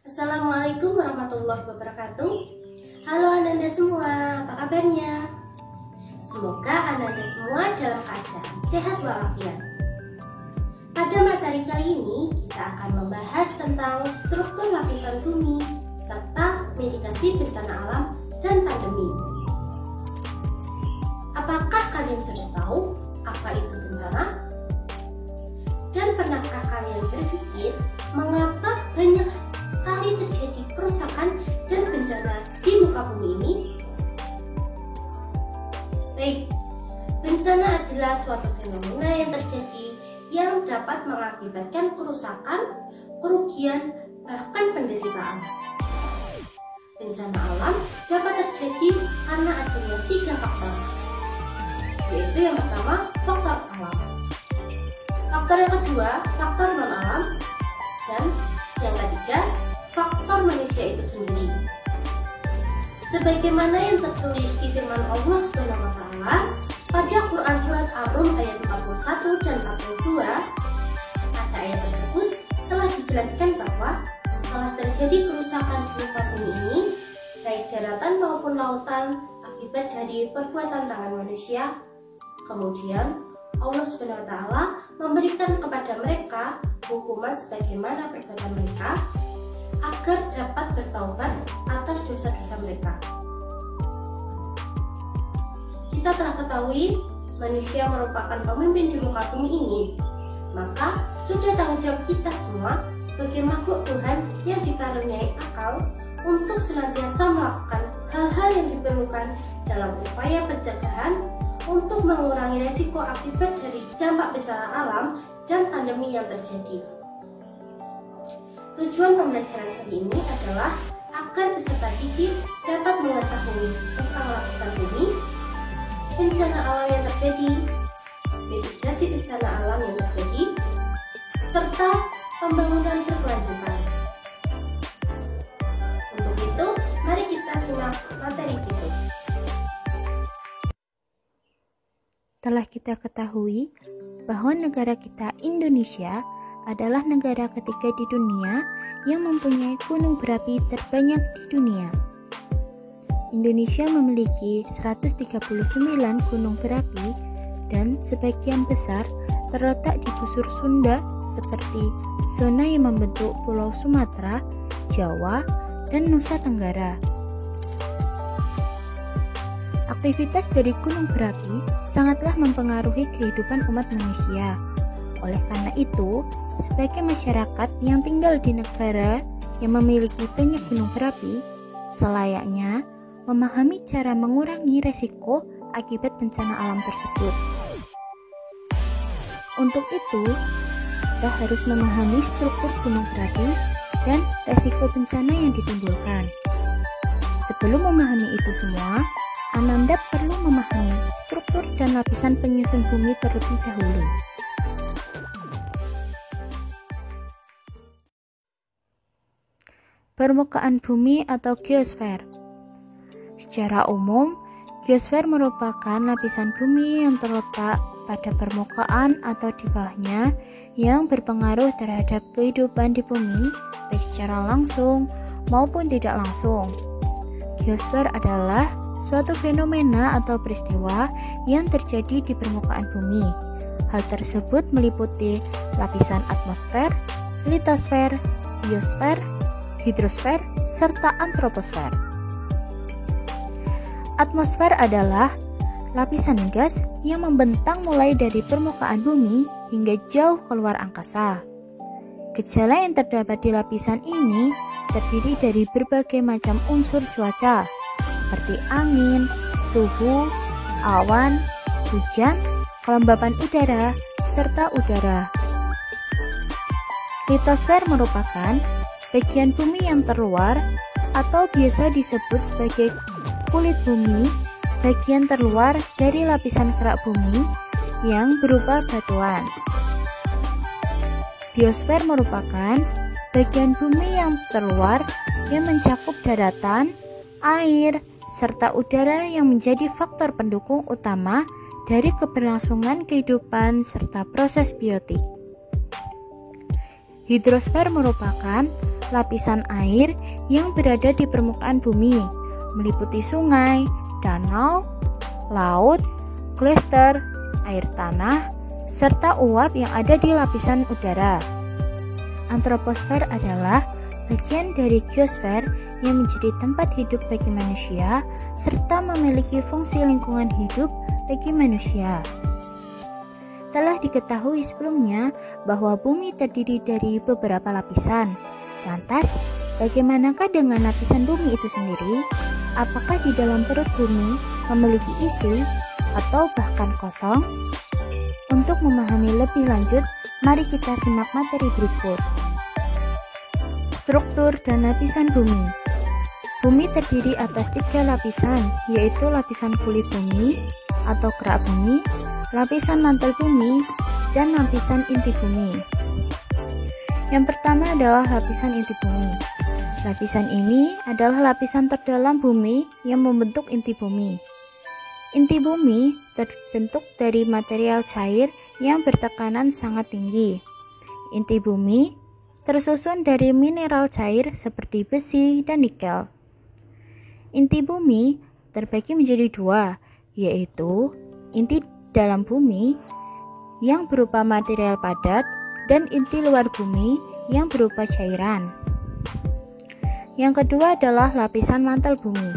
Assalamualaikum warahmatullahi wabarakatuh. Halo Ananda semua, apa kabarnya? Semoga Ananda semua dalam keadaan sehat walafiat. Pada materi kali ini kita akan membahas tentang struktur lapisan bumi serta mitigasi bencana alam dan pandemi. Apakah kalian sudah tahu apa itu bencana? Dan pernahkah kalian berpikir mengapa banyak sekali terjadi kerusakan dan bencana di muka bumi ini? Baik, bencana adalah suatu fenomena yang terjadi yang dapat mengakibatkan kerusakan, kerugian, bahkan penderitaan. Bencana alam dapat terjadi karena adanya 3 faktor, yaitu yang pertama, faktor alam. Faktor yang kedua, faktor non-alam. Dan yang ketiga, faktor manusia itu sendiri. Sebagaimana yang tertulis di firman Allah SWT pada Quran Surat Ar-Rum ayat 41 dan 42, pada ayat tersebut telah dijelaskan bahwa telah terjadi kerusakan di muka bumi ini, baik daratan maupun lautan, akibat dari perbuatan tangan manusia. Kemudian Allah SWT memberikan kepada mereka hukuman sebagaimana perbuatan mereka agar dapat bertaubat atas dosa-dosa mereka. Kita telah ketahui manusia merupakan pemimpin di muka bumi ini, maka sudah tanggung jawab kita semua sebagai makhluk Tuhan yang dikaruniai akal untuk senantiasa melakukan hal-hal yang diperlukan dalam upaya pencegahan untuk mengurangi resiko akibat dari dampak bencana alam dan pandemi yang terjadi. Tujuan pembelajaran kali ini adalah agar peserta didik dapat mengetahui tentang lapisan bumi, bencana alam yang terjadi, mitigasi bencana alam yang terjadi, serta pembangunan berkelanjutan. Untuk itu, mari kita simak materi berikut. Telah kita ketahui bahwa negara kita Indonesia adalah negara ketiga di dunia yang mempunyai gunung berapi terbanyak di dunia. Indonesia memiliki 139 gunung berapi dan sebagian besar terletak di busur Sunda seperti zona yang membentuk Pulau Sumatera, Jawa, dan Nusa Tenggara. Aktivitas dari gunung berapi sangatlah mempengaruhi kehidupan umat manusia. Oleh karena itu, sebagai masyarakat yang tinggal di negara yang memiliki banyak gunung berapi, selayaknya memahami cara mengurangi resiko akibat bencana alam tersebut. Untuk itu, kita harus memahami struktur gunung berapi dan resiko bencana yang ditimbulkan. Sebelum memahami itu semua, Ananda perlu memahami struktur dan lapisan penyusun bumi terlebih dahulu. Permukaan bumi atau geosfer. Secara umum, geosfer merupakan lapisan bumi yang terletak pada permukaan atau di bawahnya yang berpengaruh terhadap kehidupan di bumi, baik secara langsung maupun tidak langsung. Geosfer adalah suatu fenomena atau peristiwa yang terjadi di permukaan bumi. Hal tersebut meliputi lapisan atmosfer, litosfer, biosfer, hidrosfer, serta antroposfer. Atmosfer adalah lapisan gas yang membentang mulai dari permukaan bumi hingga jauh keluar angkasa. Gejala yang terdapat di lapisan ini terdiri dari berbagai macam unsur cuaca, seperti angin, suhu, awan, hujan, kelembapan udara, serta udara. Litosfer merupakan bagian bumi yang terluar atau biasa disebut sebagai kulit bumi, bagian terluar dari lapisan kerak bumi yang berupa batuan. Biosfer merupakan bagian bumi yang terluar yang mencakup daratan, air, serta udara yang menjadi faktor pendukung utama dari keberlangsungan kehidupan serta proses biotik. Hidrosfer merupakan lapisan air yang berada di permukaan bumi, meliputi sungai, danau, laut, glacier, air tanah, serta uap yang ada di lapisan udara. Antroposfer adalah bagian dari geosfer yang menjadi tempat hidup bagi manusia serta memiliki fungsi lingkungan hidup bagi manusia. Telah diketahui sebelumnya bahwa bumi terdiri dari beberapa lapisan. Lantas, bagaimanakah dengan lapisan bumi itu sendiri? Apakah di dalam perut bumi memiliki isi atau bahkan kosong? Untuk memahami lebih lanjut, mari kita simak materi berikut. Struktur dan lapisan bumi. Bumi terdiri atas 3 lapisan, yaitu lapisan kulit bumi atau kerak bumi, lapisan mantel bumi, dan lapisan inti bumi. Yang pertama adalah lapisan inti bumi. Lapisan ini adalah lapisan terdalam bumi yang membentuk inti bumi. Inti bumi terbentuk dari material cair yang bertekanan sangat tinggi. Inti bumi tersusun dari mineral cair seperti besi dan nikel. Inti bumi terbagi menjadi 2, yaitu inti dalam bumi yang berupa material padat dan inti luar bumi yang berupa cairan. Yang kedua adalah lapisan mantel bumi.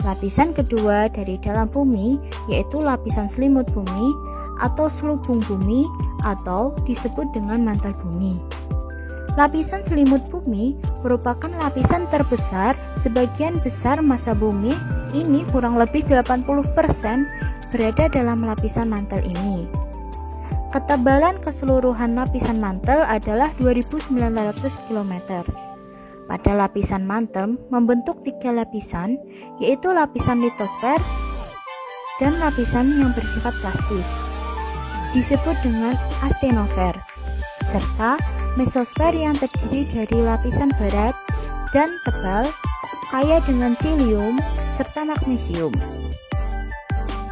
Lapisan kedua dari dalam bumi yaitu lapisan selimut bumi atau selubung bumi atau disebut dengan mantel bumi. Lapisan selimut bumi merupakan lapisan terbesar. Sebagian besar massa bumi ini kurang lebih 80% berada dalam lapisan mantel ini. Ketebalan keseluruhan lapisan mantel adalah 2.900 km. Pada lapisan mantel membentuk 3 lapisan, yaitu lapisan litosfer dan lapisan yang bersifat plastis, disebut dengan astenosfer, serta mesosfer yang terdiri dari lapisan berat dan tebal, kaya dengan silium serta magnesium.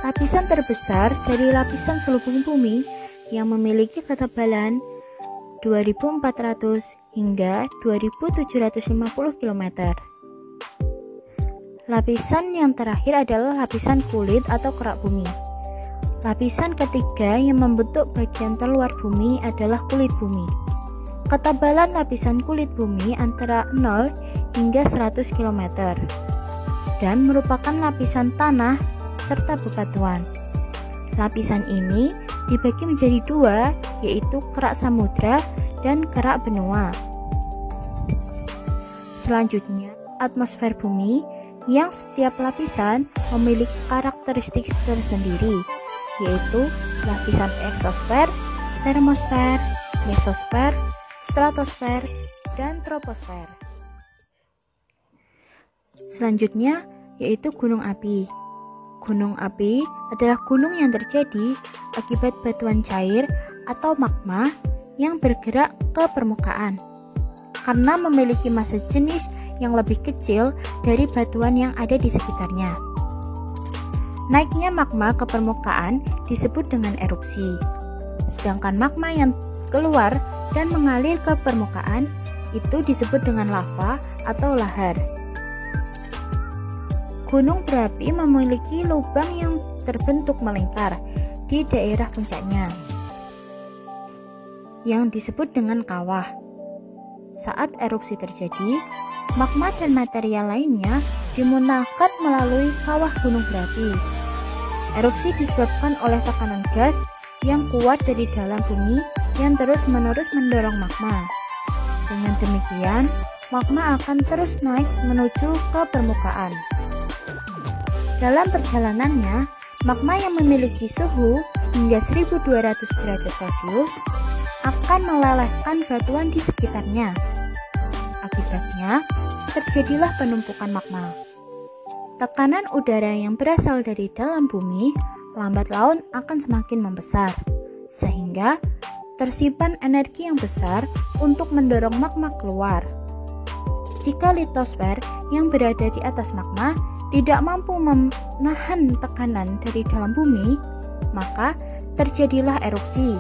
Lapisan terbesar dari lapisan selubung bumi yang memiliki ketebalan 2.400 hingga 2.750 km. Lapisan yang terakhir adalah lapisan kulit atau kerak bumi. Lapisan ketiga yang membentuk bagian terluar bumi adalah kulit bumi. Ketebalan lapisan kulit bumi antara 0 hingga 100 km dan merupakan lapisan tanah serta bebatuan. Lapisan ini dibagi menjadi 2, yaitu kerak samudra dan kerak benua. Selanjutnya, atmosfer bumi yang setiap lapisan memiliki karakteristik tersendiri, yaitu lapisan eksosfer, termosfer, mesosfer, stratosfer, dan troposfer. Selanjutnya, yaitu gunung api. Gunung api adalah gunung yang terjadi akibat batuan cair atau magma yang bergerak ke permukaan karena memiliki massa jenis yang lebih kecil dari batuan yang ada di sekitarnya. Naiknya magma ke permukaan disebut dengan erupsi, sedangkan magma yang keluar dan mengalir ke permukaan itu disebut dengan lava atau lahar. Gunung berapi memiliki lubang yang terbentuk melingkar di daerah puncaknya, yang disebut dengan kawah. Saat erupsi terjadi, magma dan material lainnya dimuntahkan melalui kawah gunung berapi. Erupsi disebabkan oleh tekanan gas yang kuat dari dalam bumi yang terus-menerus mendorong magma. Dengan demikian, magma akan terus naik menuju ke permukaan. Dalam perjalanannya, magma yang memiliki suhu hingga 1200 derajat Celcius akan melelehkan batuan di sekitarnya. Akibatnya, terjadilah penumpukan magma. Tekanan udara yang berasal dari dalam bumi lambat laun akan semakin membesar, sehingga tersimpan energi yang besar untuk mendorong magma keluar. Jika litosfer yang berada di atas magma tidak mampu menahan tekanan dari dalam bumi, maka terjadilah erupsi.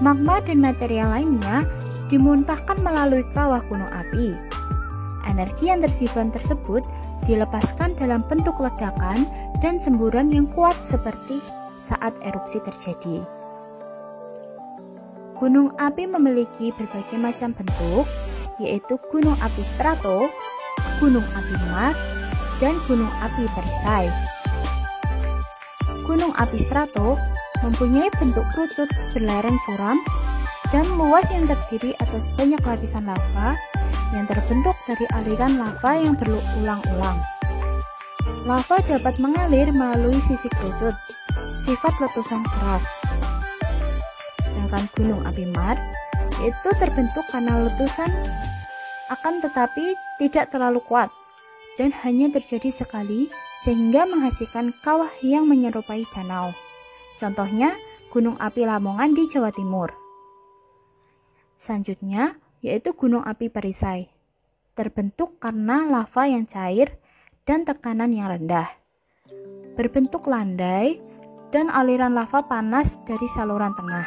Magma dan material lainnya dimuntahkan melalui kawah gunung api. Energi yang tersimpan tersebut dilepaskan dalam bentuk ledakan dan semburan yang kuat seperti saat erupsi terjadi. Gunung api memiliki berbagai macam bentuk, yaitu gunung api strato, gunung api Mars, dan gunung api perisai. Gunung api strato mempunyai bentuk kerucut berlereng curam dan luas yang terdiri atas banyak lapisan lava yang terbentuk dari aliran lava yang berulang-ulang. Lava dapat mengalir melalui sisi kerucut, sifat letusan keras. Sedangkan gunung api Mars itu terbentuk karena letusan akan tetapi tidak terlalu kuat dan hanya terjadi sekali sehingga menghasilkan kawah yang menyerupai danau. Contohnya gunung api Lamongan di Jawa Timur. Selanjutnya yaitu gunung api perisai. Terbentuk karena lava yang cair dan tekanan yang rendah. Berbentuk landai dan aliran lava panas dari saluran tengah.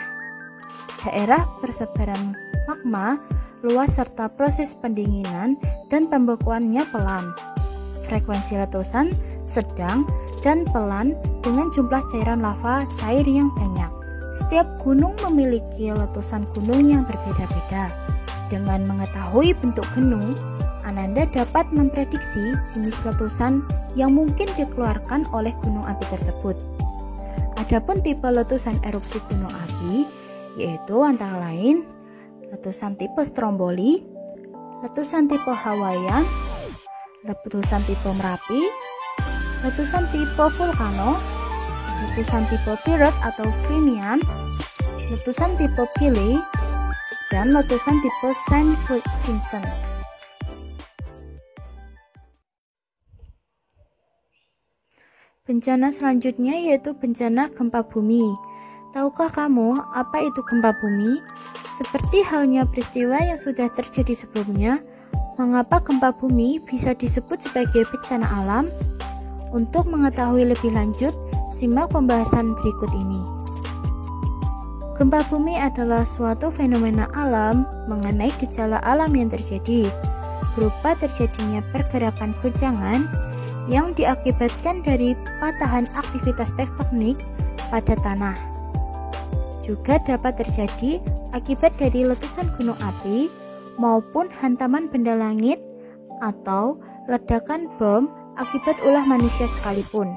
Daerah persebaran magma luas serta proses pendinginan dan pembekuannya pelan. Frekuensi letusan sedang dan pelan dengan jumlah cairan lava cair yang banyak. Setiap gunung memiliki letusan gunung yang berbeda-beda. Dengan mengetahui bentuk gunung, Ananda dapat memprediksi jenis letusan yang mungkin dikeluarkan oleh gunung api tersebut. Adapun tipe letusan erupsi gunung api yaitu antara lain letusan tipe Stromboli, letusan tipe Hawaiian, letusan tipe Merapi, letusan tipe Vulcano, letusan tipe Pirate atau Greenland, letusan tipe Philae, dan letusan tipe Saint Vincent. Bencana selanjutnya yaitu bencana gempa bumi. Tahukah kamu apa itu gempa bumi? Seperti halnya peristiwa yang sudah terjadi sebelumnya, mengapa gempa bumi bisa disebut sebagai bencana alam? Untuk mengetahui lebih lanjut, simak pembahasan berikut ini. Gempa bumi adalah suatu fenomena alam mengenai gejala alam yang terjadi, berupa terjadinya pergerakan goncangan yang diakibatkan dari patahan aktivitas tektonik pada tanah. Juga dapat terjadi akibat dari letusan gunung api maupun hantaman benda langit atau ledakan bom akibat ulah manusia sekalipun.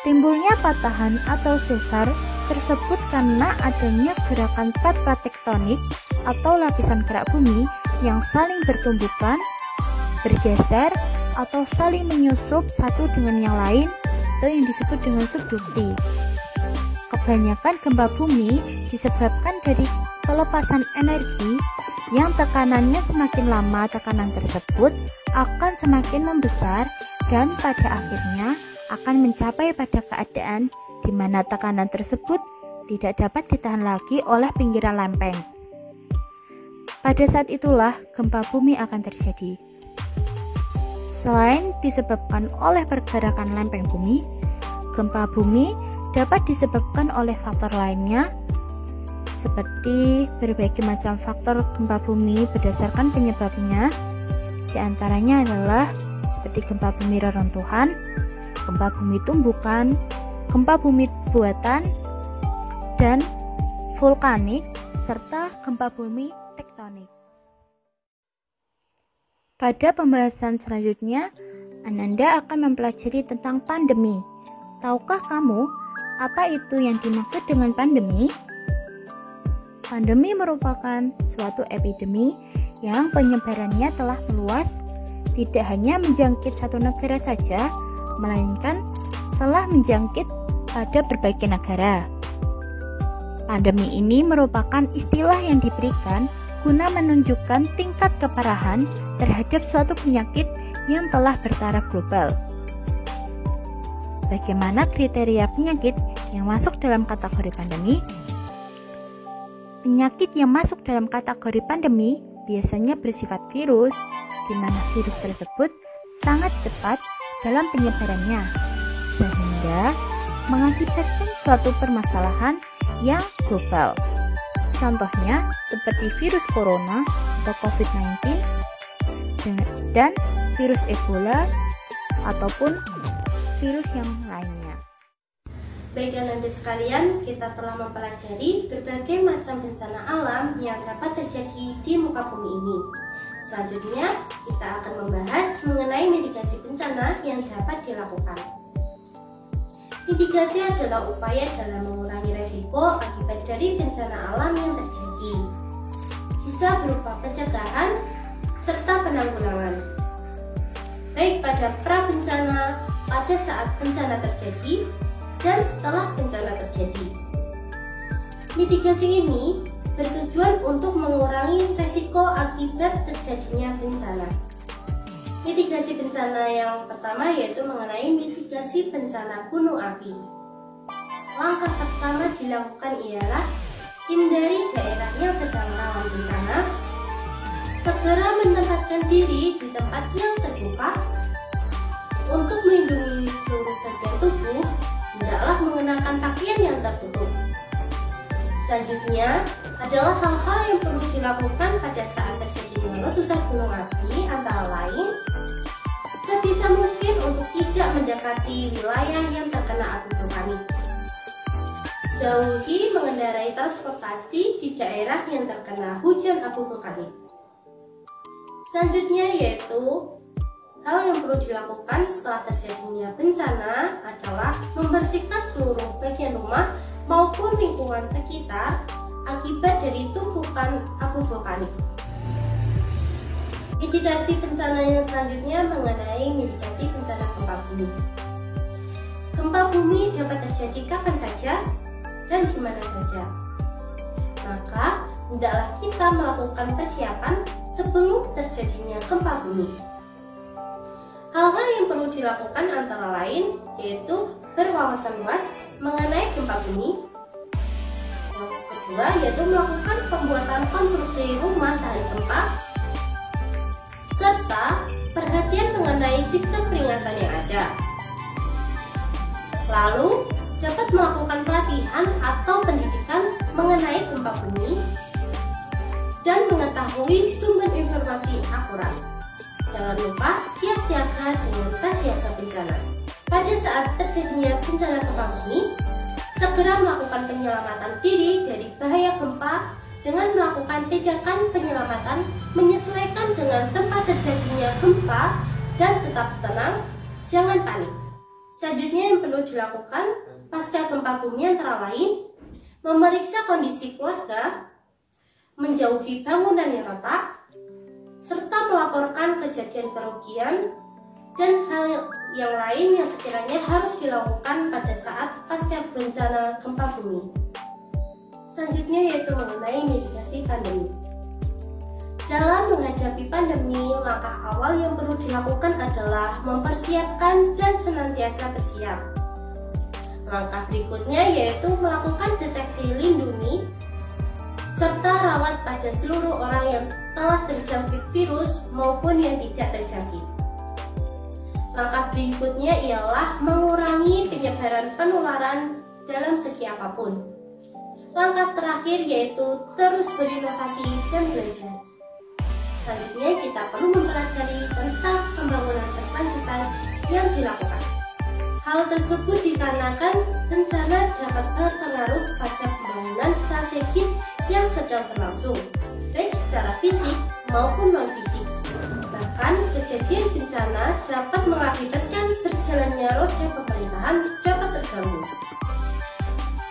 Timbulnya patahan atau sesar tersebut karena adanya gerakan plat tektonik atau lapisan gerak bumi yang saling bertumbukan, bergeser, atau saling menyusup satu dengan yang lain atau yang disebut dengan subduksi. Kebanyakan gempa bumi disebabkan dari pelepasan energi yang tekanannya semakin lama tekanan tersebut akan semakin membesar dan pada akhirnya akan mencapai pada keadaan di mana tekanan tersebut tidak dapat ditahan lagi oleh pinggiran lempeng. Pada saat itulah gempa bumi akan terjadi. Selain disebabkan oleh pergerakan lempeng bumi, gempa bumi dapat disebabkan oleh faktor lainnya seperti berbagai macam faktor gempa bumi berdasarkan penyebabnya. Di antaranya adalah seperti gempa bumi reruntuhan, gempa bumi tumbukan, gempa bumi buatan, dan vulkanik, serta gempa bumi tektonik. Pada pembahasan selanjutnya, Ananda akan mempelajari tentang pandemi. Tahukah kamu apa itu yang dimaksud dengan pandemi? Pandemi merupakan suatu epidemi yang penyebarannya telah meluas, tidak hanya menjangkit satu negara saja, melainkan telah menjangkit pada berbagai negara. Pandemi ini merupakan istilah yang diberikan guna menunjukkan tingkat keparahan terhadap suatu penyakit yang telah bertaraf global. Bagaimana kriteria penyakit yang masuk dalam kategori pandemi? Penyakit yang masuk dalam kategori pandemi biasanya bersifat virus, di mana virus tersebut sangat cepat dalam penyebarannya, sehingga mengakibatkan suatu permasalahan yang global. contohnya seperti virus corona atau COVID-19 dan virus Ebola ataupun virus yang lainnya. Baik anak-anak sekalian, kita telah mempelajari berbagai macam bencana alam yang dapat terjadi di muka bumi ini. Selanjutnya, kita akan membahas mengenai mitigasi bencana yang dapat dilakukan. Mitigasi adalah upaya dalam mengurangi resiko akibat dari bencana alam yang terjadi. Bisa berupa pencegahan serta penanggulangan. Baik pada pra-bencana, pada saat bencana terjadi, dan setelah bencana terjadi. Mitigasi ini bertujuan untuk mengurangi resiko akibat terjadinya bencana. Mitigasi bencana yang pertama yaitu mengenai mitigasi bencana gunung api. Langkah pertama dilakukan ialah hindari daerah yang sedang rawan bencana, segera menempatkan diri di tempat yang terbuka. Untuk melindungi seluruh bagian tubuh, hendaklah mengenakan pakaian yang tertutup. Selanjutnya adalah hal-hal yang perlu dilakukan pada saat terjadinya letusan gunung api, antara lain sebisa mungkin untuk tidak mendekati wilayah yang terkena abu vulkanik. Jauhi mengendarai transportasi di daerah yang terkena hujan abu vulkanik. Selanjutnya yaitu hal yang perlu dilakukan setelah terjadinya bencana adalah membersihkan seluruh bagian rumah maupun lingkungan sekitar akibat dari tumpukan abu vulkanik. Mitigasi bencana yang selanjutnya mengenai mitigasi bencana gempa bumi. Gempa bumi dapat terjadi kapan saja dan di mana saja. Maka, hendaklah kita melakukan persiapan sebelum terjadinya gempa bumi. Hal-hal yang perlu dilakukan antara lain yaitu berwawasan luas mengenai gempa bumi. Yang kedua yaitu melakukan pembuatan konstruksi rumah tahan gempa, serta perhatian mengenai sistem peringatan yang ada. Lalu, dapat melakukan pelatihan atau pendidikan mengenai gempa bumi dan mengetahui sumber informasi akurat. Jangan lupa siap siaga dengan tas siaga bencana. Pada saat terjadinya bencana gempa bumi, segera melakukan penyelamatan diri dari bahaya gempa dengan melakukan tindakan penyelamatan menyesuaikan dengan tempat terjadinya gempa dan tetap tenang, jangan panik. Selanjutnya yang perlu dilakukan pasca gempa bumi antara lain memeriksa kondisi keluarga, menjauhi bangunan yang retak, serta melaporkan kejadian kerugian dan hal yang lain yang sekiranya harus dilakukan pada saat pasca bencana gempa bumi. Selanjutnya yaitu mengenai mitigasi pandemi. Dalam menghadapi pandemi, langkah awal yang perlu dilakukan adalah mempersiapkan dan senantiasa bersiap. Langkah berikutnya yaitu melakukan deteksi lindungi serta rawat pada seluruh orang yang telah terjangkit virus maupun yang tidak terjangkit. Langkah berikutnya ialah mengurangi penyebaran penularan dalam segi apapun. Langkah terakhir yaitu terus berinovasi dan belajar. Selanjutnya kita perlu mempelajari tentang pembangunan berkelanjutan yang dilakukan. Hal tersebut dikarenakan bencana dapat berpengaruh pada pembangunan strategis yang sedang berlangsung, baik secara fisik maupun non-fisik. Bahkan kejadian bencana dapat mengakibatkan berjalannya roda pemerintahan dapat terganggu.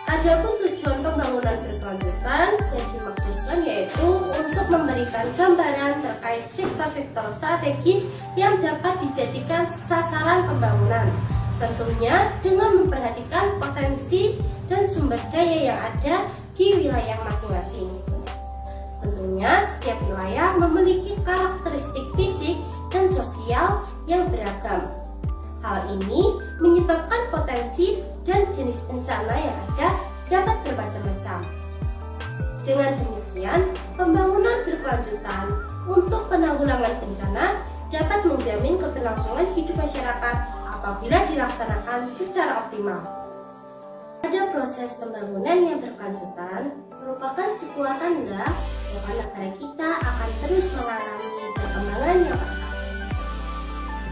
Adapun tujuan pembangunan berkelanjutan yang dimaksudkan yaitu untuk memberikan gambaran terkait sektor-sektor strategis yang dapat dijadikan sasaran pembangunan, tentunya dengan memperhatikan potensi dan sumber daya yang ada di wilayah masing-masing. Tentunya setiap wilayah memiliki karakteristik fisik dan sosial yang beragam. Hal ini menyebabkan potensi dan jenis bencana yang ada dapat bermacam-macam. Dengan demikian, pembangunan berkelanjutan untuk penanggulangan bencana dapat menjamin keberlangsungan hidup masyarakat apabila dilaksanakan secara optimal. Pada proses pembangunan yang berkelanjutan berupa merupakan sebuah tanda bahwa negara kita akan terus mengalami perkembangan yang pesat.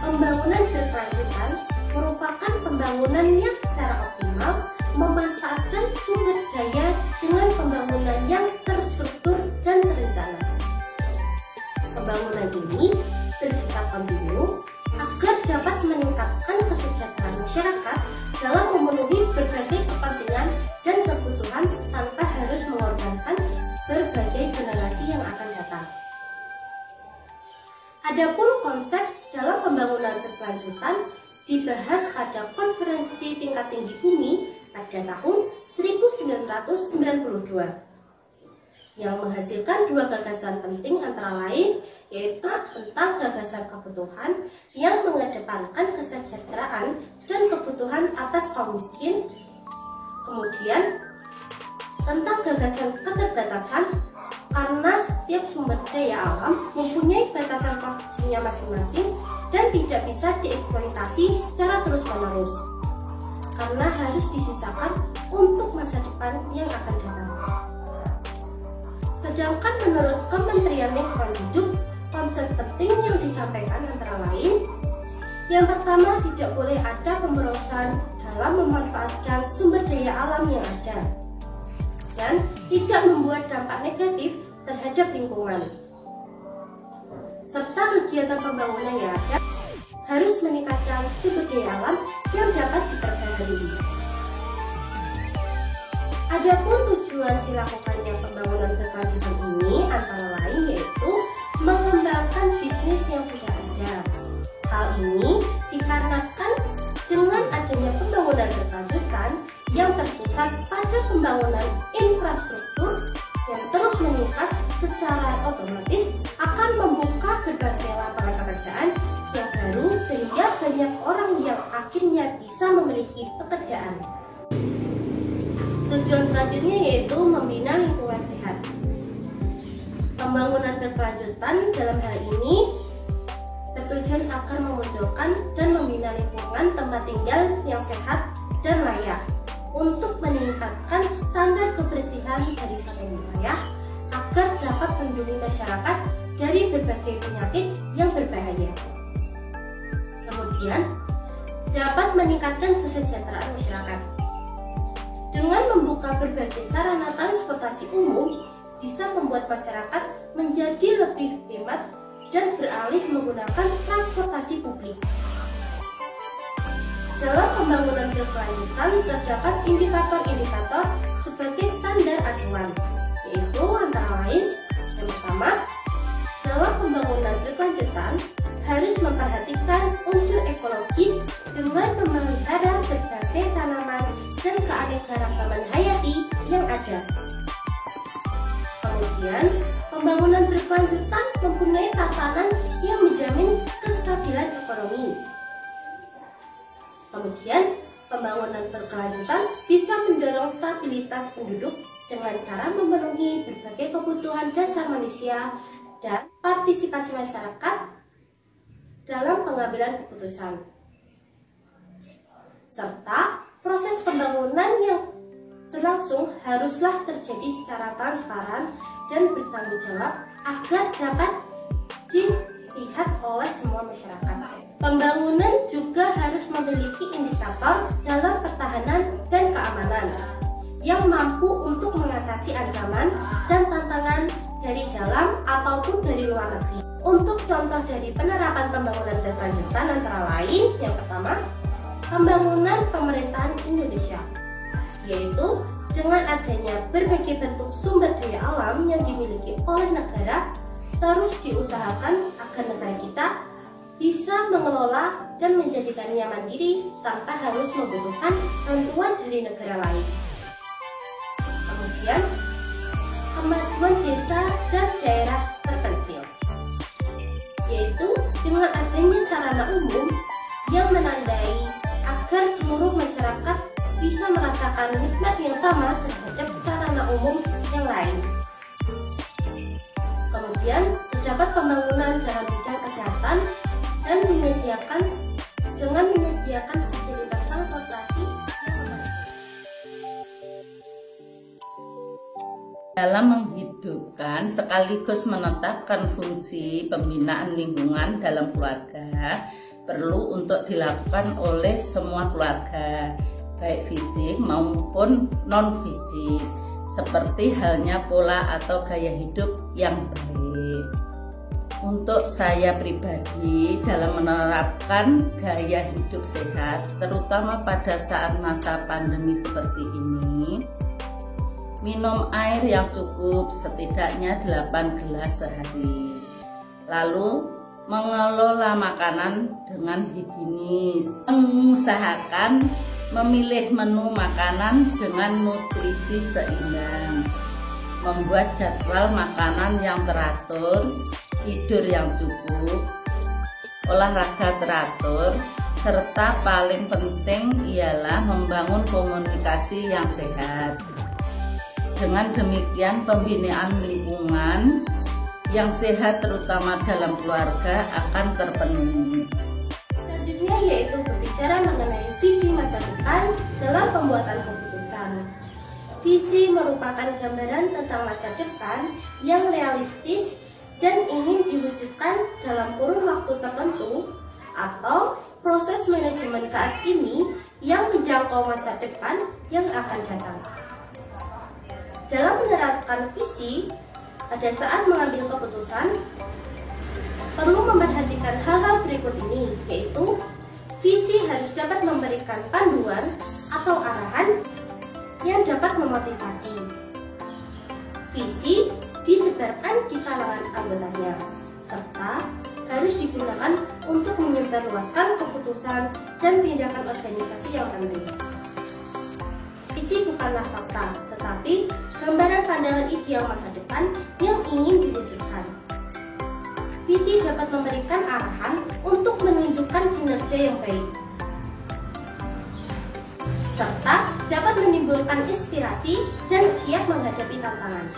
Pembangunan berkelanjutan merupakan pembangunan yang secara optimal memanfaatkan sumber daya dengan pembangunan yang terstruktur dan terencana. Pembangunan ini bersifat kontinu agar dapat meningkatkan kesejahteraan masyarakat dalam memenuhi berbagai kepentingan dan kebutuhan tanpa harus mengorbankan berbagai generasi yang akan datang. Adapun konsep dalam pembangunan berkelanjutan dibahas pada konferensi tingkat tinggi bumi pada tahun 1992 yang menghasilkan dua gagasan penting antara lain, yaitu tentang gagasan kebutuhan yang mengedepankan kesejahteraan dan kebutuhan atas kaum miskin, kemudian tentang gagasan keterbatasan karena setiap sumber daya alam mempunyai batasan porsinya masing-masing dan tidak bisa dieksploitasi secara terus-menerus karena harus disisakan untuk masa depan yang akan datang. Sedangkan menurut Kementerian Lingkungan Hidup, konsep penting yang disampaikan antara lain, yang pertama, tidak boleh ada pemborosan dalam memanfaatkan sumber daya alam yang ada dan tidak membuat dampak negatif terhadap lingkungan, serta kegiatan pembangunan yang ada harus meningkatkan sumber daya alam yang dapat diperbaiki. Adapun tujuan dilakukannya pembangunan berkelanjutan ini antara lain yaitu mengembangkan bisnis yang sudah ada. Hal ini dikarenakan dengan adanya pembangunan berkelanjutan yang terpusat pada pembangunan infrastruktur yang terus meningkat secara otomatis akan membuka berbagai lapangan pekerjaan yang baru sehingga banyak orang yang akhirnya bisa memiliki pekerjaan. Tujuan selanjutnya yaitu membina lingkungan sehat. Pembangunan berkelanjutan dalam hal ini bertujuan agar memojokkan dan membina lingkungan tempat tinggal yang sehat dan layak untuk meningkatkan standar kebersihan dari suatu wilayah agar dapat melindungi masyarakat dari berbagai penyakit yang berbahaya. Kemudian, dapat meningkatkan kesejahteraan masyarakat. Dengan membuka berbagai sarana transportasi umum, bisa membuat masyarakat menjadi lebih hemat dan beralih menggunakan transportasi publik. Dalam pembangunan berkelanjutan terdapat indikator-indikator sebagai standar acuan, yaitu antara lain yang pertama, dalam pembangunan berkelanjutan harus memperhatikan unsur ekologis dengan memelihara berbagai tanaman dan keanekaragaman hayati yang ada. Kemudian, pembangunan berkelanjutan mempunyai tatanan yang menjamin kestabilan ekonomi. Kemudian, pembangunan berkelanjutan bisa mendorong stabilitas penduduk dengan cara memenuhi berbagai kebutuhan dasar manusia dan partisipasi masyarakat dalam pengambilan keputusan. Serta proses pembangunan yang berlangsung haruslah terjadi secara transparan dan bertanggung jawab agar dapat dilihat oleh semua masyarakat. Pembangunan juga harus memiliki indikator dalam pertahanan dan keamanan yang mampu untuk mengatasi ancaman dan tantangan dari dalam ataupun dari luar negeri. Untuk contoh dari penerapan pembangunan berkelanjutan antara lain, yang pertama, pembangunan pemerintahan Indonesia, yaitu dengan adanya berbagai bentuk sumber daya alam yang dimiliki oleh negara, terus diusahakan agar negara kita bisa mengelola dan menjadikannya mandiri tanpa harus membutuhkan bantuan dari negara lain. Kemudian, kemajuan desa dan daerah terpencil, yaitu dengan adanya sarana umum yang menandai agar seluruh masyarakat bisa merasakan nikmat yang sama terhadap sarana umum yang lain. Kemudian, terdapat pembangunan dalam bidang kesehatan dan menyediakan fasilitas transportasi yang memadai. Dalam menghidupkan sekaligus menetapkan fungsi pembinaan lingkungan dalam keluarga perlu untuk dilakukan oleh semua keluarga, baik fisik maupun non-fisik, seperti halnya pola atau gaya hidup yang baik. Untuk saya pribadi dalam menerapkan gaya hidup sehat, terutama pada saat masa pandemi seperti ini, minum air yang cukup setidaknya 8 gelas sehari. Lalu mengelola makanan dengan higienis, mengusahakan memilih menu makanan dengan nutrisi seimbang, membuat jadwal makanan yang teratur, tidur yang cukup, olahraga teratur, serta paling penting ialah membangun komunikasi yang sehat. Dengan demikian pembinaan lingkungan yang sehat terutama dalam keluarga akan terpenuhi. Selanjutnya yaitu berbicara mengenai visi masa depan dalam pembuatan keputusan. Visi merupakan gambaran tentang masa depan yang realistis dan ingin diwujudkan dalam kurun waktu tertentu atau proses manajemen saat ini yang menjangkau masa depan yang akan datang. Dalam menerapkan visi, pada saat mengambil keputusan, perlu memperhatikan hal-hal berikut ini, yaitu visi harus dapat memberikan panduan atau arahan yang dapat memotivasi. Visi disebarkan di kalangan anggotanya, serta harus digunakan untuk menyebarluaskan keputusan dan tindakan organisasi yang penting. Visi bukanlah fakta, tetapi gambaran pandangan ideal masa depan yang ingin diwujudkan. Visi dapat memberikan arahan untuk menunjukkan kinerja yang baik, serta dapat menimbulkan inspirasi dan siap menghadapi tantangan.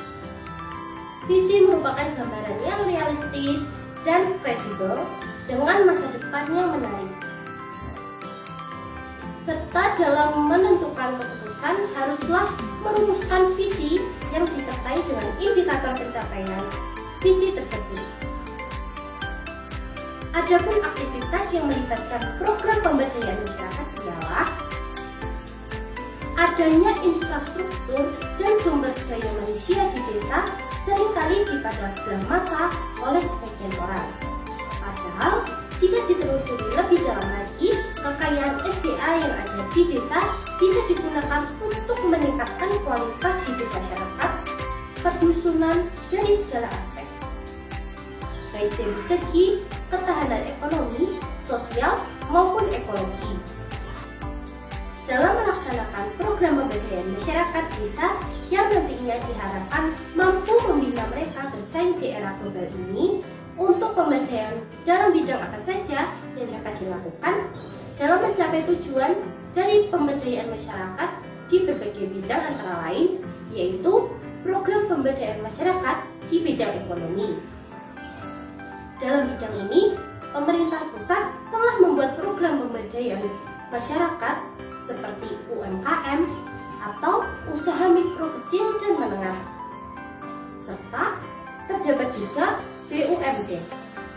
Visi merupakan gambaran yang realistis dan kredibel dengan masa depan yang menarik. Serta dalam menentukan keputusan haruslah merumuskan visi yang disertai dengan indikator pencapaian visi tersebut. Adapun aktivitas yang melibatkan program pemberdayaan masyarakat ialah adanya infrastruktur dan sumber daya manusia di desa seringkali dipandang sebelah mata oleh sebagian orang. Padahal, jika ditelusuri lebih dalam lagi, kekayaan SDA yang ada di desa bisa digunakan untuk meningkatkan kualitas hidup masyarakat, perdusunan dari segala aspek, baik dari segi ketahanan ekonomi, sosial, maupun ekologi. Dalam melaksanakan program pemberdayaan masyarakat desa yang nantinya diharapkan mampu membina mereka bersaing di era global ini, untuk pemberdayaan dalam bidang apa saja yang dapat dilakukan dalam mencapai tujuan dari pemberdayaan masyarakat di berbagai bidang antara lain, yaitu program pemberdayaan masyarakat di bidang ekonomi. Dalam bidang ini, pemerintah pusat telah membuat program pemberdayaan masyarakat seperti UMKM atau usaha mikro kecil dan menengah, serta terdapat juga BUMD,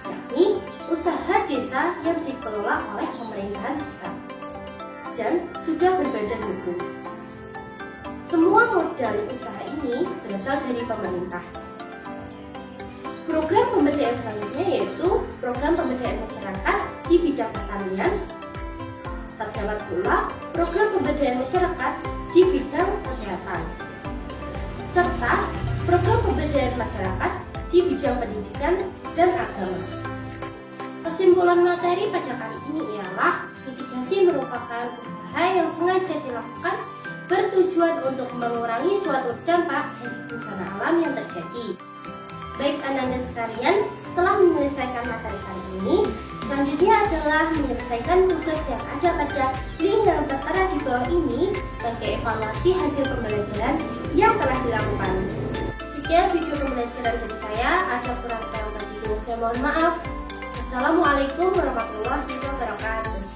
yakni usaha desa yang dikelola oleh pemerintahan pusat dan sudah berbadan hukum. Semua modal usaha ini berasal dari pemerintah. Program pemberdayaan selanjutnya yaitu program pemberdayaan masyarakat di bidang pertanian. Terdapat pula program pemberdayaan masyarakat di bidang kesehatan, serta program pemberdayaan masyarakat di bidang pendidikan dan agama. Kesimpulan materi pada kali ini ialah mitigasi merupakan usaha yang sengaja dilakukan bertujuan untuk mengurangi suatu dampak dari bencana alam yang terjadi. Baik anak-anak sekalian, setelah menyelesaikan materi kali ini, selanjutnya adalah menyelesaikan tugas yang ada pada link yang tertera di bawah ini sebagai evaluasi hasil pembelajaran yang telah dilakukan. Sekian video pembelajaran dari saya, ada kurang lebih saya mohon maaf. Assalamualaikum warahmatullahi wabarakatuh.